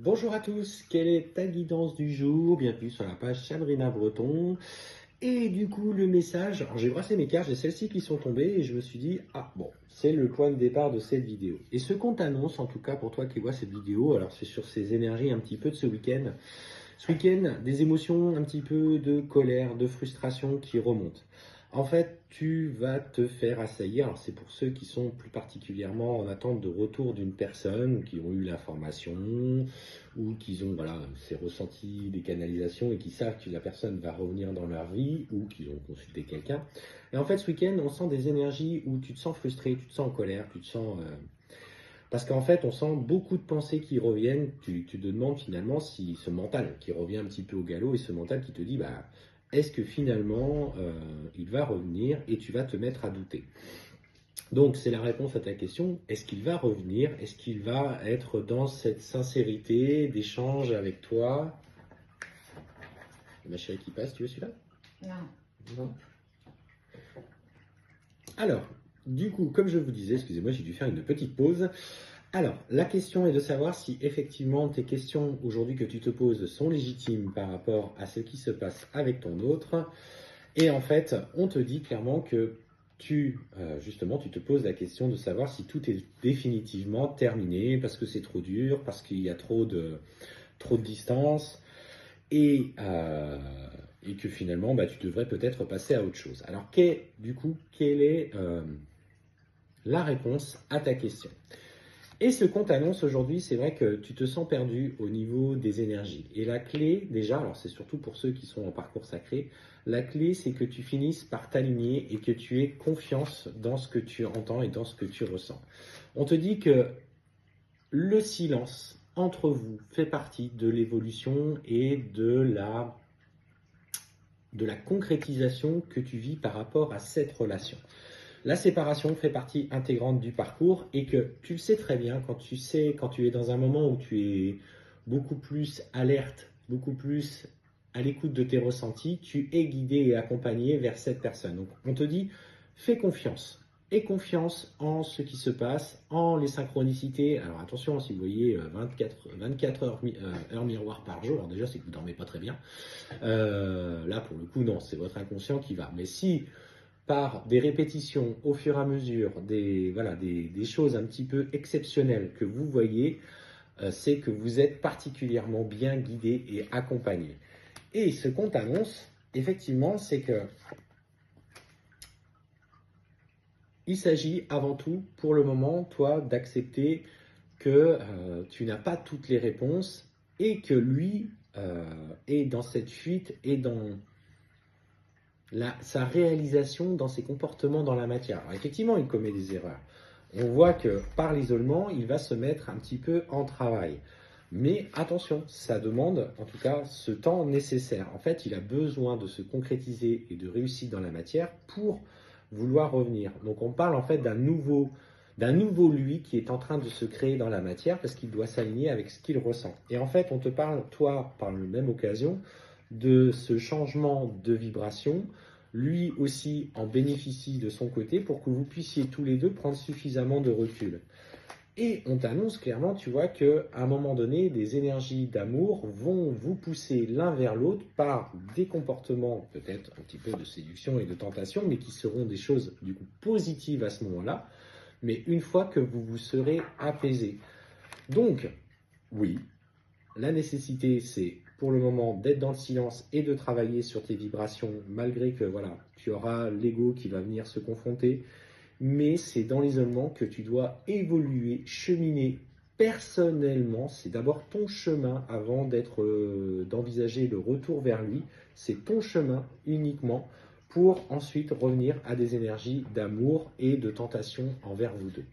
Bonjour à tous, quelle est ta guidance du jour? Bienvenue sur la page Sabrina Breton. Et du coup, le message, alors j'ai brassé mes cartes, j'ai celles-ci qui sont tombées et je me suis dit, ah bon, c'est le point de départ de cette vidéo. Et ce qu'on t'annonce, en tout cas pour toi qui vois cette vidéo, alors c'est sur ces énergies un petit peu de ce week-end. Ce week-end, des émotions un petit peu de colère, de frustration qui remontent. En fait, tu vas te faire assaillir. Alors, c'est pour ceux qui sont plus particulièrement en attente de retour d'une personne, qui ont eu l'information, ou qui ont ces ressentis des canalisations et qui savent que la personne va revenir dans leur vie, ou qui ont consulté quelqu'un. Et en fait, ce week-end, on sent des énergies où tu te sens frustré, tu te sens en colère, tu te sens parce qu'en fait, on sent beaucoup de pensées qui reviennent. Tu te demandes finalement si ce mental qui revient un petit peu au galop et ce mental qui te dit, bah, est-ce que finalement il va revenir et tu vas te mettre à douter. Donc, c'est la réponse à ta question. Est-ce qu'il va revenir? Est-ce qu'il va être dans cette sincérité d'échange avec toi? Ma chérie qui passe, tu veux celui-là? Non. Non. Alors, du coup, comme je vous disais, excusez-moi, j'ai dû faire une petite pause. Alors, la question est de savoir si effectivement tes questions aujourd'hui que tu te poses sont légitimes par rapport à ce qui se passe avec ton autre. Et en fait, on te dit clairement que justement, tu te poses la question de savoir si tout est définitivement terminé parce que c'est trop dur, parce qu'il y a trop de distance et que finalement, bah, tu devrais peut-être passer à autre chose. Alors, quelle est la réponse à ta question? Et ce qu'on t'annonce aujourd'hui, c'est vrai que tu te sens perdu au niveau des énergies. Et la clé, déjà, alors c'est surtout pour ceux qui sont en parcours sacré, la clé, c'est que tu finisses par t'aligner et que tu aies confiance dans ce que tu entends et dans ce que tu ressens. On te dit que le silence entre vous fait partie de l'évolution et de la concrétisation que tu vis par rapport à cette relation. La séparation fait partie intégrante du parcours et que tu le sais très bien quand tu es dans un moment où tu es beaucoup plus alerte, beaucoup plus à l'écoute de tes ressentis, tu es guidé et accompagné vers cette personne. Donc on te dit, fais confiance. Aie confiance en ce qui se passe, en les synchronicités. Alors attention, si vous voyez 24 heures miroir par jour, alors déjà c'est que vous ne dormez pas très bien. Là pour le coup non, c'est votre inconscient qui va. Mais si par des répétitions au fur et à mesure, des choses un petit peu exceptionnelles que vous voyez, c'est que vous êtes particulièrement bien guidé et accompagné. Et ce qu'on t'annonce, effectivement, c'est que il s'agit avant tout, pour le moment, toi, d'accepter que tu n'as pas toutes les réponses et que lui est dans cette fuite et dans sa réalisation dans ses comportements dans la matière. Alors effectivement, il commet des erreurs. On voit que par l'isolement, il va se mettre un petit peu en travail. Mais attention, ça demande en tout cas ce temps nécessaire. En fait, il a besoin de se concrétiser et de réussir dans la matière pour vouloir revenir. Donc on parle en fait d'un nouveau lui qui est en train de se créer dans la matière parce qu'il doit s'aligner avec ce qu'il ressent. Et en fait, on te parle, toi, par la même occasion, de ce changement de vibration. Lui aussi en bénéficie de son côté pour que vous puissiez tous les deux prendre suffisamment de recul. Et on t'annonce clairement, tu vois, qu'à un moment donné, des énergies d'amour vont vous pousser l'un vers l'autre par des comportements peut-être un petit peu de séduction et de tentation, mais qui seront des choses du coup positives à ce moment-là, mais une fois que vous vous serez apaisé. Donc, oui, la nécessité, c'est pour le moment d'être dans le silence et de travailler sur tes vibrations, malgré que voilà, tu auras l'ego qui va venir se confronter. Mais c'est dans l'isolement que tu dois évoluer, cheminer personnellement. C'est d'abord ton chemin avant d'envisager le retour vers lui. C'est ton chemin uniquement pour ensuite revenir à des énergies d'amour et de tentation envers vous deux.